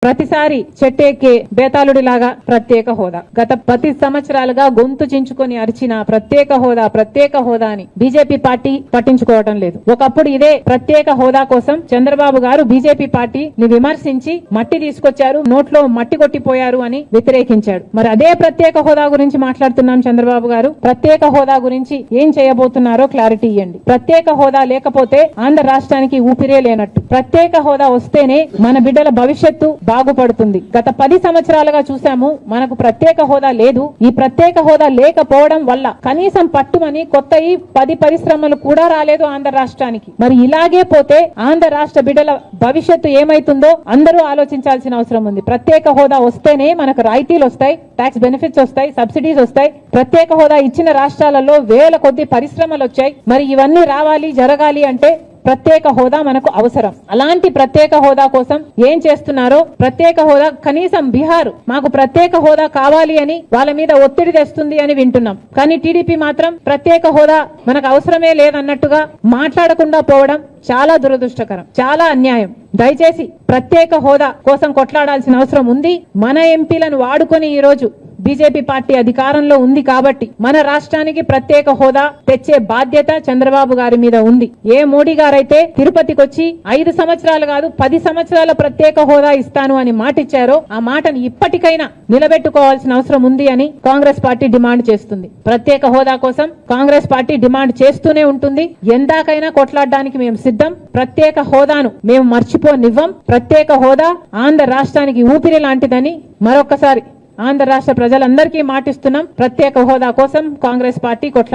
ప్రతిసారి చెట్టెక్కే బేతాళుడిలాగా ప్రత్యేక హోదా. గత 10 సంవత్సరాలుగా గొంతు చించుకొని అరిచిన ప్రత్యేక హోదా అని బీజేపీ పార్టీ పట్టించుకోవటం లేదు. ఒకప్పుడు ఇదే ప్రత్యేక హోదా కోసం చంద్రబాబు గారు బీజేపీ పార్టీని విమర్శించి మట్టి తీసుకొచ్చారు, నోట్లో మట్టి కొట్టిపోయారు అని వ్యతిరేకించాడు. మరి అదే ప్రత్యేక హోదా గురించి మాట్లాడుతున్నాం చంద్రబాబు గారు. ప్రత్యేక హోదా గురించి ఏం చేయబోతున్నారో క్లారిటీ ఇవ్వండి. ప్రత్యేక హోదా లేకపోతే ఆంధ్ర రాష్ట్రానికి ఊపిరే లేనట్టు. ప్రత్యేక హోదా వస్తేనే మన బిడ్డల భవిష్యత్తు బాగుపడుతుంది. గత 10 సంవత్సరాలుగా చూసాము, మనకు ప్రత్యేక హోదా లేదు. ఈ ప్రత్యేక హోదా లేకపోవడం వల్ల కనీసం పట్టుమని కొత్త 10 పరిశ్రమలు కూడా రాలేదు ఆంధ్ర రాష్ట్రానికి. మరి ఇలాగే పోతే ఆంధ్ర రాష్ట్ర బిడ్డల భవిష్యత్తు ఏమైతుందో అందరూ ఆలోచించాల్సిన అవసరం ఉంది. ప్రత్యేక హోదా వస్తేనే మనకు రాయితీలు వస్తాయి, ట్యాక్స్ బెనిఫిట్స్ వస్తాయి, సబ్సిడీస్ వస్తాయి. ప్రత్యేక హోదా ఇచ్చిన రాష్ట్రాలలో వేల కొద్ది పరిశ్రమలు వచ్చాయి. మరి ఇవన్నీ రావాలి, జరగాలి అంటే ప్రత్యేక హోదా మనకు అవసరం. అలాంటి ప్రత్యేక హోదా కోసం ఏం చేస్తున్నారో, ప్రత్యేక హోదా కనీసం బీహార్ మాకు ప్రత్యేక హోదా కావాలి అని వాళ్ళ మీద ఒత్తిడి తెస్తుంది అని వింటున్నాం. కానీ టీడీపీ మాత్రం ప్రత్యేక హోదా మనకు అవసరమే లేదన్నట్టుగా మాట్లాడకుండా పోవడం చాలా దురదృష్టకరం, చాలా అన్యాయం. దయచేసి ప్రత్యేక హోదా కోసం కొట్లాడాల్సిన అవసరం ఉంది. మన ఎంపీలను వాడుకొని ఈ రోజు బీజేపీ పార్టీ అధికారంలో ఉంది కాబట్టి మన రాష్ట్రానికి ప్రత్యేక హోదా తెచ్చే బాధ్యత చంద్రబాబు గారి మీద ఉంది. ఏ మోడీ గారైతే తిరుపతికి వచ్చి 5 సంవత్సరాలు కాదు 10 సంవత్సరాల ప్రత్యేక హోదా ఇస్తాను అని మాట ఇచ్చారో ఆ మాటను ఇప్పటికైనా నిలబెట్టుకోవాల్సిన అవసరం ఉంది అని కాంగ్రెస్ పార్టీ డిమాండ్ చేస్తుంది. ప్రత్యేక హోదా కోసం కాంగ్రెస్ పార్టీ డిమాండ్ చేస్తూనే ఉంటుంది. ఎందాకైనా కొట్లాడడానికి మేము సిద్ధం. ప్రత్యేక హోదాను మేము మర్చిపోనివ్వం. ప్రత్యేక హోదా ఆంధ్ర రాష్ట్రానికి ఊపిరి లాంటిదని మరొకసారి ఆంధ్ర రాష్ట్ర ప్రజలందరికీ మాటిస్తున్నాం. ప్రత్యేక హోదా కోసం కాంగ్రెస్ పార్టీ కొట్లాడుతుంది.